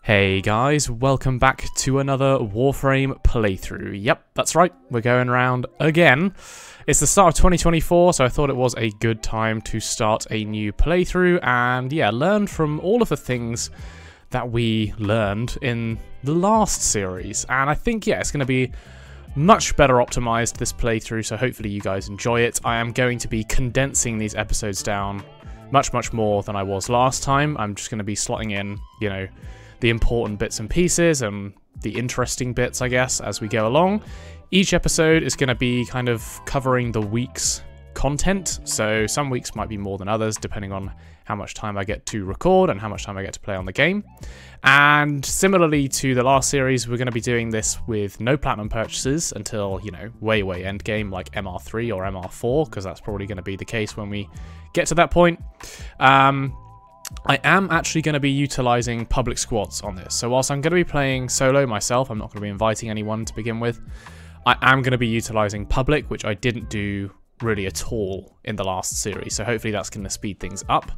Hey guys, welcome back to another Warframe playthrough. Yep, that's right, we're going around again. It's the start of 2024, so I thought it was a good time to start a new playthrough and yeah, learn from all of the things that we learned in the last series. And I think, yeah, it's going to be much better optimized this playthrough, so hopefully you guys enjoy it. I am going to be condensing these episodes down much more than I was last time. I'm just going to be slotting in, you know, the important bits and pieces and the interesting bits, I guess, as we go along. Each episode is going to be kind of covering the week's content, so some weeks might be more than others, depending on how much time I get to record and how much time I get to play on the game. And similarly to the last series, we're going to be doing this with no platinum purchases until, you know, way end game, like MR3 or MR4, because that's probably going to be the case when we get to that point. I am actually going to be utilizing public squads on this. So whilst I'm going to be playing solo myself, I'm not going to be inviting anyone to begin with. I am going to be utilizing public, which I didn't do really at all in the last series. So hopefully that's going to speed things up.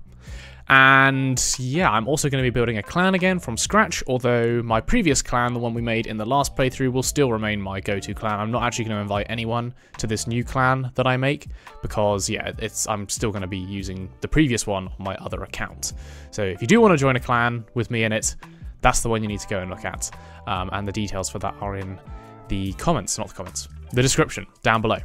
And yeah, I'm also going to be building a clan again from scratch, although my previous clan, the one we made in the last playthrough, will still remain my go-to clan. I'm not actually going to invite anyone to this new clan that I make because, yeah, I'm still going to be using the previous one on my other account. So if you do want to join a clan with me in it, that's the one you need to go and look at. And the details for that are in the comments, not the comments, the description down below.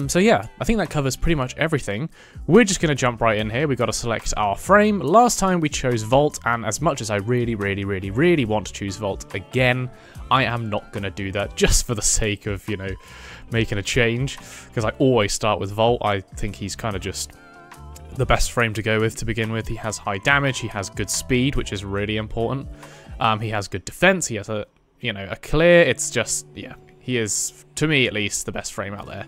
So yeah, I think that covers pretty much everything. We're just going to jump right in here. We've got to select our frame. Last time we chose Vault, and as much as I really want to choose Vault again, I am not going to do that just for the sake of, you know, making a change, because I always start with Vault. I think he's kind of just the best frame to go with to begin with. He has high damage, he has good speed, which is really important. He has good defense, he has a clear. It's just, yeah, he is, to me at least, the best frame out there.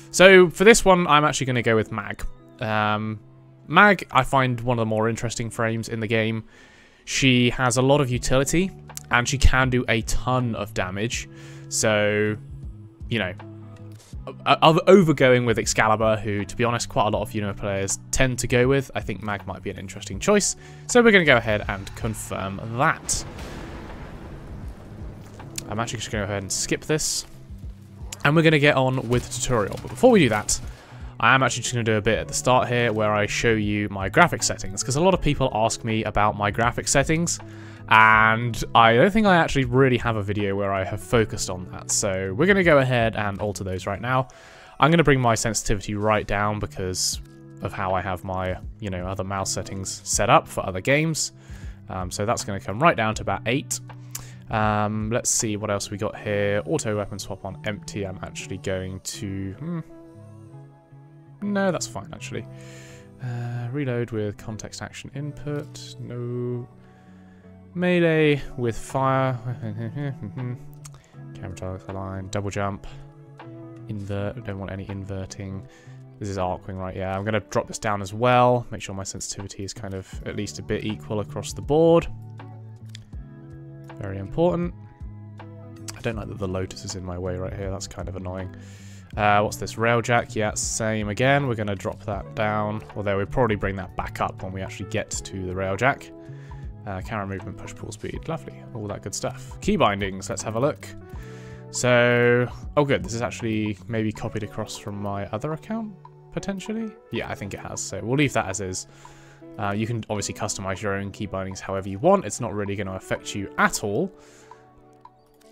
So for this one, I'm actually going to go with Mag. Mag, I find one of the more interesting frames in the game. She has a lot of utility, and she can do a ton of damage. So, you know, overgoing with Excalibur, who, to be honest, quite a lot of players tend to go with, I think Mag might be an interesting choice. So we're going to go ahead and confirm that. I'm actually just going to go ahead and skip this. And we're going to get on with the tutorial. But before we do that, I am actually just going to do a bit at the start here where I show you my graphic settings, because a lot of people ask me about my graphic settings, and I don't think I actually really have a video where I have focused on that. So we're going to go ahead and alter those right now. I'm going to bring my sensitivity right down because of how I have my, other mouse settings set up for other games. So that's going to come right down to about 8. Let's see what else we got here. Auto weapon swap on empty. I'm actually going to... No, that's fine, actually. Reload with context action input. No. Melee with fire. Camera target align. Double jump. Invert. Don't want any inverting. This is Arcwing, right? Yeah, I'm going to drop this down as well. Make sure my sensitivity is kind of at least a bit equal across the board. Very important. I don't like that the Lotus is in my way right here. That's kind of annoying. What's this? Railjack. Yeah, same again. We're going to drop that down. Although we'll probably bring that back up when we actually get to the Railjack. Camera movement, push, pull, speed. Lovely. All that good stuff. Key bindings. Let's have a look. So, oh good. This is actually maybe copied across from my other account, potentially. Yeah, I think it has. So we'll leave that as is. You can obviously customize your own key bindings however you want. It's not really going to affect you at all.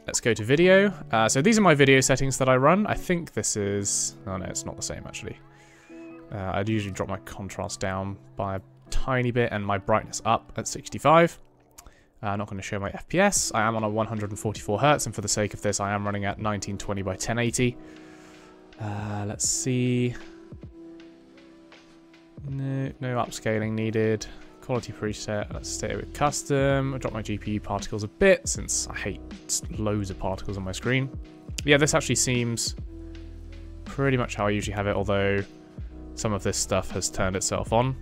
Let's go to video. So these are my video settings that I run. I think this is... Oh no, it's not the same actually. I'd usually drop my contrast down by a tiny bit and my brightness up at 65. I'm not going to show my FPS. I am on a 144 Hz, and for the sake of this, I am running at 1920 by 1080. Let's see... No upscaling needed. Quality preset, let's stay with custom. I'll drop my GPU particles a bit since I hate loads of particles on my screen. Yeah, this actually seems pretty much how I usually have it, although some of this stuff has turned itself on.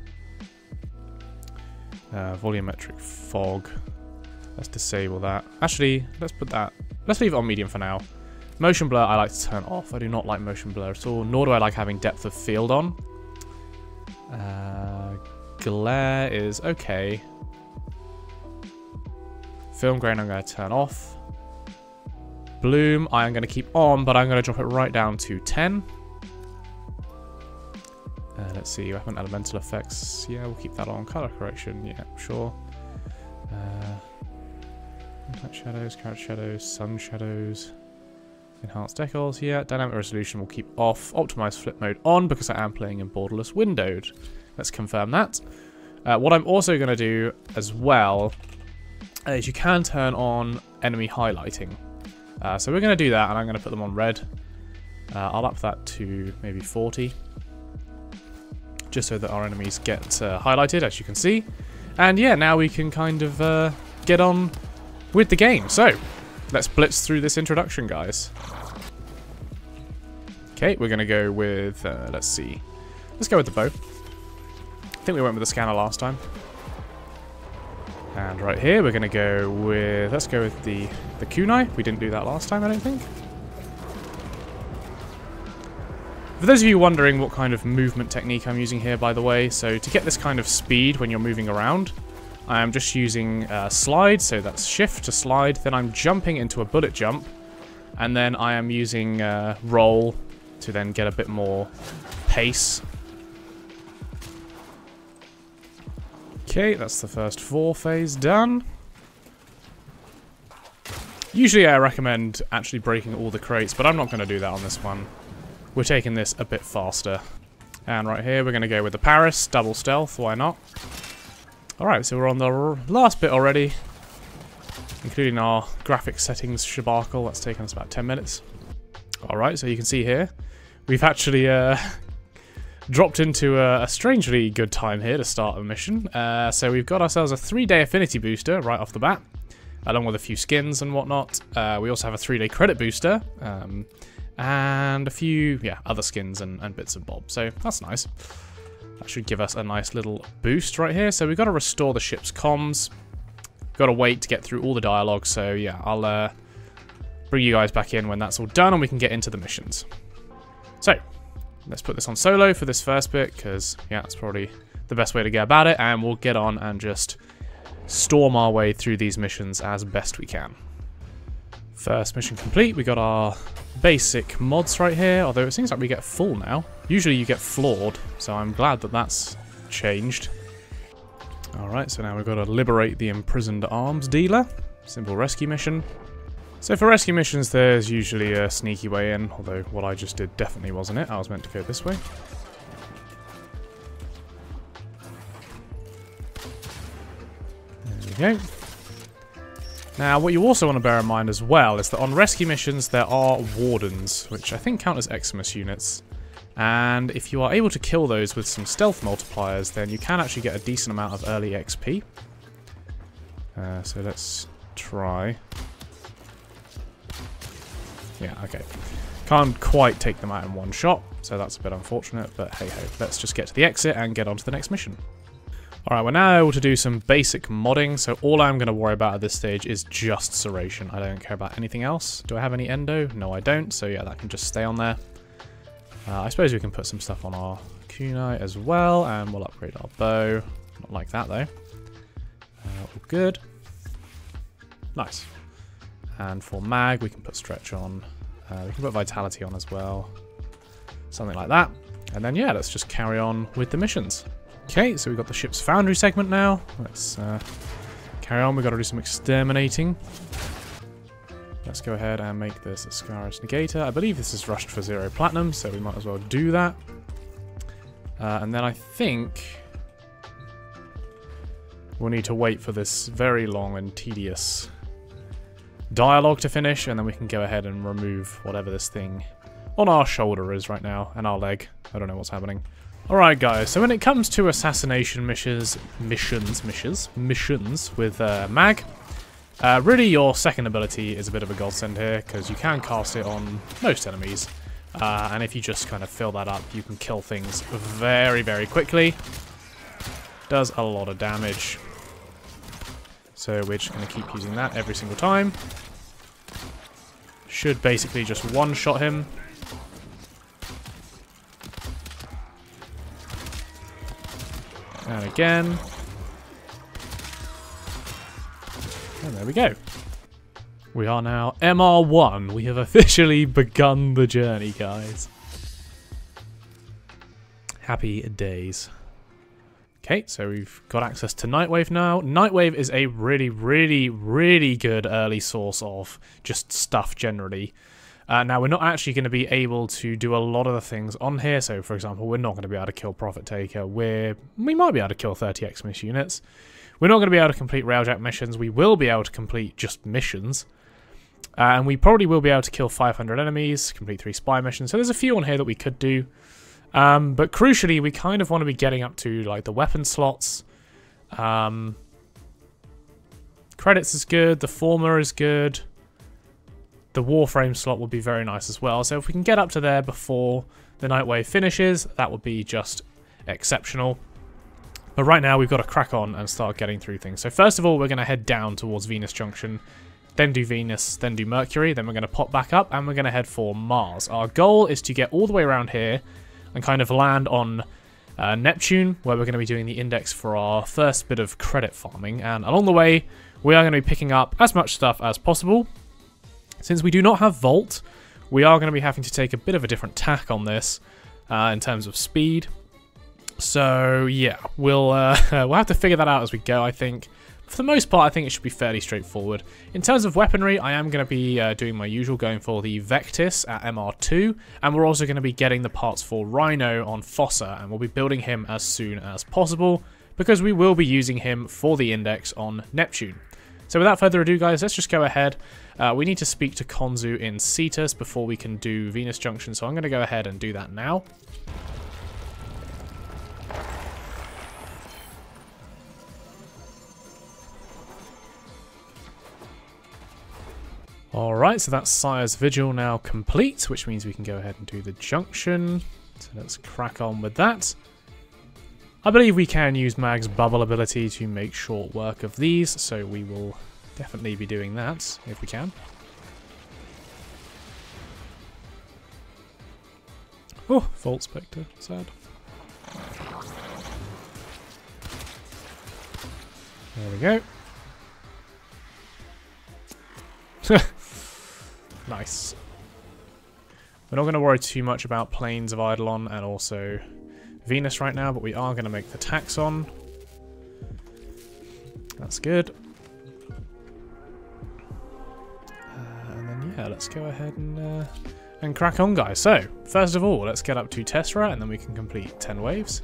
Volumetric fog. Let's disable that. Actually, let's leave it on medium for now. Motion blur I like to turn off. I do not like motion blur at all, nor do I like having depth of field on. Glare is okay. Film grain I'm going to turn off. Bloom I am going to keep on, but I'm going to drop it right down to 10. Let's see, weapon elemental effects. Yeah, we'll keep that on. Color correction, yeah, sure. Contact shadows, character shadows, sun shadows. Enhanced decals, yeah. Dynamic resolution we'll keep off. Optimize flip mode on because I am playing in borderless windowed. Let's confirm that. What I'm also going to do as well is you can turn on enemy highlighting. So we're going to do that, and I'm going to put them on red. I'll up that to maybe 40. Just so that our enemies get highlighted, as you can see. And yeah, now we can kind of get on with the game. So, let's blitz through this introduction, guys. Okay, we're going to go with, let's see. Let's go with the bow. I think we went with the scanner last time. And right here, we're going to go with, let's go with the kunai. We didn't do that last time, I don't think. For those of you wondering what kind of movement technique I'm using here, by the way, so to get this kind of speed when you're moving around, I am just using slide, so that's shift to slide, then I'm jumping into a bullet jump, and then I am using roll to then get a bit more pace. Okay, that's the first 4 phase done. Usually I recommend actually breaking all the crates, but I'm not going to do that on this one. We're taking this a bit faster. And right here, we're going to go with the Paris, double stealth, why not? Alright, so we're on the last bit already, including our graphics settings shabarkle. That's taken us about 10 minutes. Alright, so you can see here, we've actually dropped into a strangely good time here to start the mission. So we've got ourselves a 3-day affinity booster right off the bat, along with a few skins and whatnot. We also have a 3-day credit booster, and a few, yeah, other skins and bits and bobs. So that's nice. That should give us a nice little boost right here. So we've got to restore the ship's comms. Got to wait to get through all the dialogue. So yeah, I'll bring you guys back in when that's all done and we can get into the missions. So let's put this on solo for this first bit because, yeah, that's probably the best way to go about it. And we'll get on and just storm our way through these missions as best we can. First mission complete. We got our basic mods right here, although it seems like we get full now. Usually you get flawed, so I'm glad that that's changed. Alright, so now we've got to liberate the imprisoned arms dealer. Simple rescue mission. So for rescue missions, there's usually a sneaky way in, although what I just did definitely wasn't it. I was meant to go this way. There we go. Now, what you also want to bear in mind as well is that on rescue missions there are wardens, which I think count as Eximus units. And if you are able to kill those with some stealth multipliers, then you can actually get a decent amount of early XP. So let's try. Yeah, okay. Can't quite take them out in one shot, so that's a bit unfortunate, but hey ho. Let's just get to the exit and get on to the next mission. Alright, we're now able to do some basic modding, so all I'm going to worry about at this stage is just serration. I don't care about anything else. Do I have any endo? No, I don't, so yeah, that can just stay on there. I suppose we can put some stuff on our kunai as well, and we'll upgrade our bow. Not like that, though. All good. Nice. And for mag, we can put stretch on. We can put vitality on as well. Something like that. And then, yeah, let's just carry on with the missions. Okay, so we've got the ship's foundry segment now. Let's carry on. We've got to do some exterminating. Let's go ahead and make this a Scarus Negator. I believe this is rushed for 0 platinum, so we might as well do that. And then I think we'll need to wait for this very long and tedious dialogue to finish, and then we can go ahead and remove whatever this thing on our shoulder is right now, and our leg. I don't know what's happening. Alright guys, so when it comes to assassination missions with mag, really your second ability is a bit of a godsend here, because you can cast it on most enemies, and if you just kind of fill that up, you can kill things very, very quickly. Does a lot of damage. So we're just going to keep using that every single time. Should basically just one-shot him. And again. And there we go. We are now MR1. We have officially begun the journey, guys. Happy days. Okay, so we've got access to Nightwave now. Nightwave is a really, really, really good early source of just stuff generally. Now, we're not actually going to be able to do a lot of the things on here. So, for example, we're not going to be able to kill Profit Taker. We might be able to kill 30 Xmas units. We're not going to be able to complete Railjack missions. We will be able to complete just missions. And we probably will be able to kill 500 enemies, complete 3 spy missions. So there's a few on here that we could do. But crucially, we kind of want to be getting up to like the weapon slots. Credits is good. The former is good. The Warframe slot would be very nice as well. So if we can get up to there before the Nightwave finishes, that would be just exceptional. But right now, we've got to crack on and start getting through things. So first of all, we're going to head down towards Venus Junction. Then do Venus, then do Mercury. Then we're going to pop back up and we're going to head for Mars. Our goal is to get all the way around here and kind of land on Neptune, where we're going to be doing the index for our first bit of credit farming. And along the way, we are going to be picking up as much stuff as possible. Since we do not have Vault, we are going to be having to take a bit of a different tack on this in terms of speed. So yeah, we'll have to figure that out as we go, I think. For the most part, I think it should be fairly straightforward. In terms of weaponry, I am going to be doing my usual, going for the Vectis at MR2, and we're also going to be getting the parts for Rhino on Fossa, and we'll be building him as soon as possible, because we will be using him for the index on Neptune. So without further ado, guys, let's just go ahead. We need to speak to Konzu in Cetus before we can do Venus Junction, so I'm going to go ahead and do that now. Alright, so that's Sire's Vigil now complete, which means we can go ahead and do the Junction. So let's crack on with that. I believe we can use Mag's bubble ability to make short work of these, so we will definitely be doing that if we can. Oh, Vault Specter, sad. There we go. Nice. We're not going to worry too much about Plains of Eidolon and also Venus right now, but we are going to make the Taxon. That's good. And then yeah, let's go ahead and crack on, guys. So first of all, let's get up to Tessera, and then we can complete 10 waves.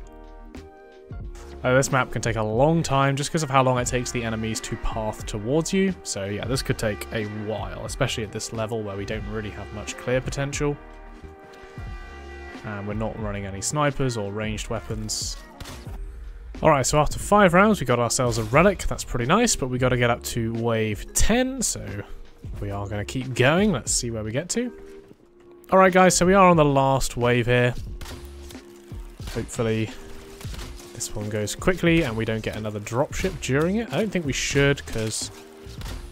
This map can take a long time just because of how long it takes the enemies to path towards you. So yeah, this could take a while, especially at this level where we don't really have much clear potential. And we're not running any snipers or ranged weapons. Alright, so after 5 rounds we got ourselves a relic. That's pretty nice, but we got to get up to wave 10, so we are going to keep going. Let's see where we get to. Alright guys, so we are on the last wave here. Hopefully this one goes quickly and we don't get another dropship during it. I don't think we should, because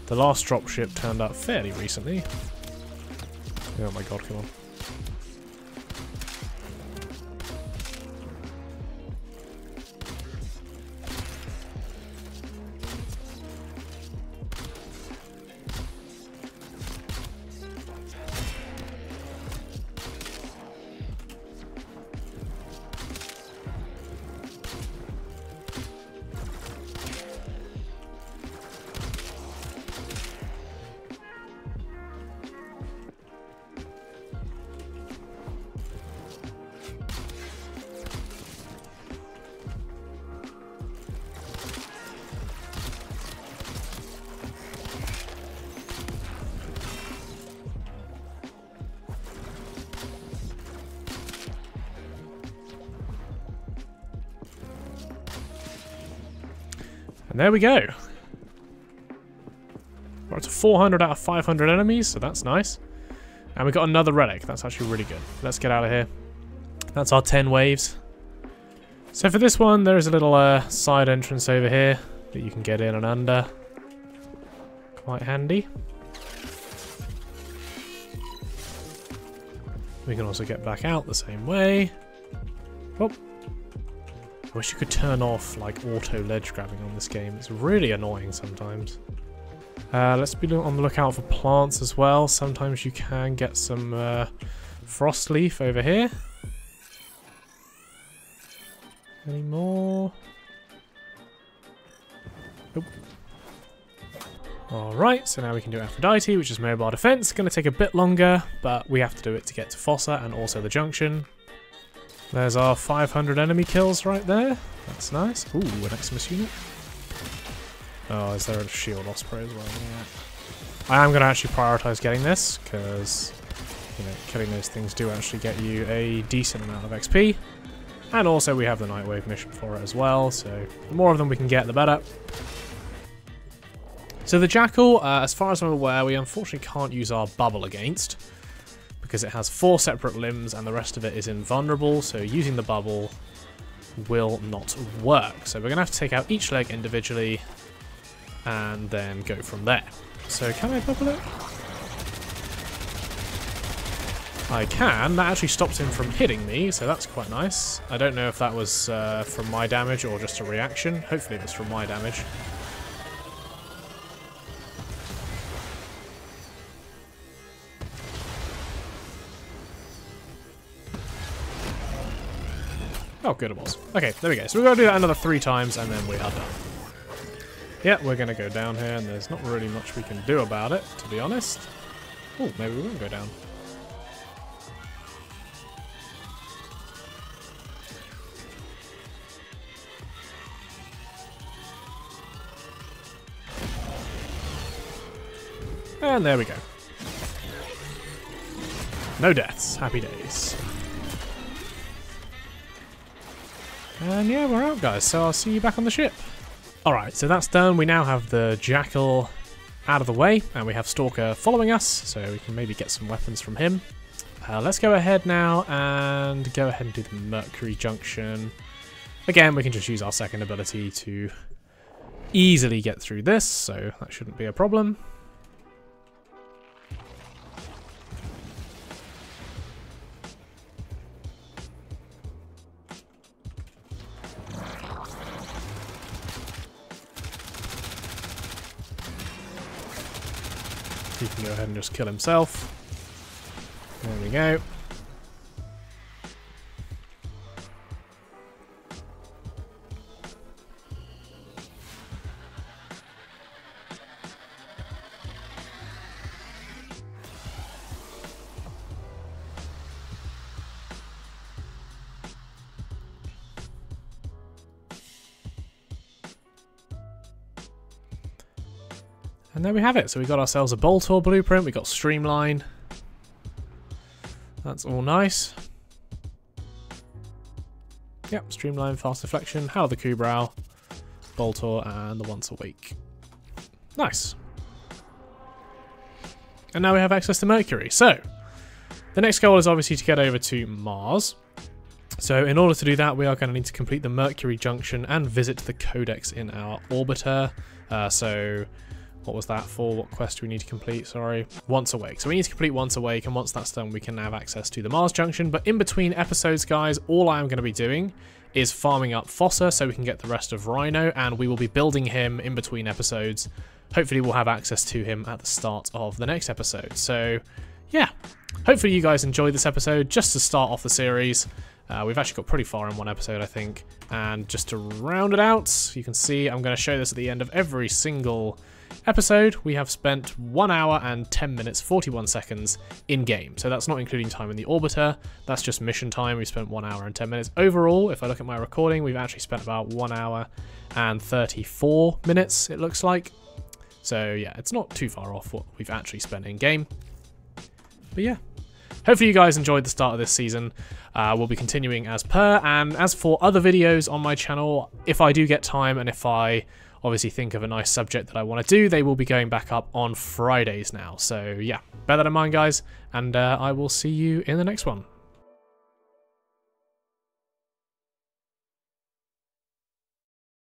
the last dropship turned up fairly recently. Oh my god, come on. And there we go. We're up to 400 out of 500 enemies, so that's nice. And we got another relic. That's actually really good. Let's get out of here. That's our 10 waves. So for this one, there is a little side entrance over here that you can get in and under. Quite handy. We can also get back out the same way. Oh. I wish you could turn off like auto ledge grabbing on this game. It's really annoying sometimes. Let's be on the lookout for plants as well. Sometimes you can get some frost leaf over here. Any more? Nope. Alright, so now we can do Aphrodite, which is mobile defense. Going to take a bit longer, but we have to do it to get to Fossa and also the Junction. There's our 500 enemy kills right there. That's nice. Ooh, an Eximus unit. Oh, is there a shield osprey as well? Yeah. I am going to actually prioritize getting this, because you know, killing those things do actually get you a decent amount of XP. And also we have the Nightwave mission for it as well, so the more of them we can get, the better. So the Jackal, as far as I'm aware, we unfortunately can't use our bubble against, because it has 4 separate limbs and the rest of it is invulnerable, so using the bubble will not work. So we're going to have to take out each leg individually and then go from there. So can I bubble it? I can. That actually stops him from hitting me, so that's quite nice. I don't know if that was from my damage or just a reaction. Hopefully it was from my damage. Oh, good it was. Okay, there we go. So we're going to do that another 3 times and then we are done. Yeah, we're going to go down here and there's not really much we can do about it, to be honest. Oh, maybe we won't go down. And there we go. No deaths. Happy days. And yeah, we're out, guys, so I'll see you back on the ship. Alright, so that's done. We now have the Jackal out of the way, and we have Stalker following us, so we can maybe get some weapons from him. Let's go ahead now and go ahead and do the Mercury Junction. Again, we can just use our second ability to easily get through this, so that shouldn't be a problem. He can go ahead and just kill himself. There we go. And there we have it. So we got ourselves a Boltor blueprint, we got Streamline. That's all nice. Yep, Streamline, Fast Deflection, How the Kubrau, Boltor, and the Once Awake. Nice. And now we have access to Mercury. So, the next goal is obviously to get over to Mars. So in order to do that, we are going to need to complete the Mercury Junction and visit the Codex in our orbiter. What was that for? What quest do we need to complete? Sorry. Once Awake. So we need to complete Once Awake, and once that's done, we can have access to the Mars Junction. But in between episodes, guys, all I am going to be doing is farming up Fossa so we can get the rest of Rhino, and we will be building him in between episodes. Hopefully we'll have access to him at the start of the next episode. So, yeah. Hopefully you guys enjoyed this episode just to start off the series. We've actually got pretty far in one episode, I think. And just to round it out, you can see I'm going to show this at the end of every single episode. We have spent 1 hour and 10 minutes 41 seconds in game, so that's not including time in the orbiter. That's just mission time. We spent 1 hour and 10 minutes overall. If I look at my recording, we've actually spent about 1 hour and 34 minutes, it looks like. So yeah, it's not too far off what we've actually spent in game. But yeah, hopefully you guys enjoyed the start of this season. We'll be continuing as per, and as for other videos on my channel, if I do get time and if I obviously think of a nice subject that I want to do, they will be going back up on Fridays now. So yeah, bear that in mind, guys, and I will see you in the next one.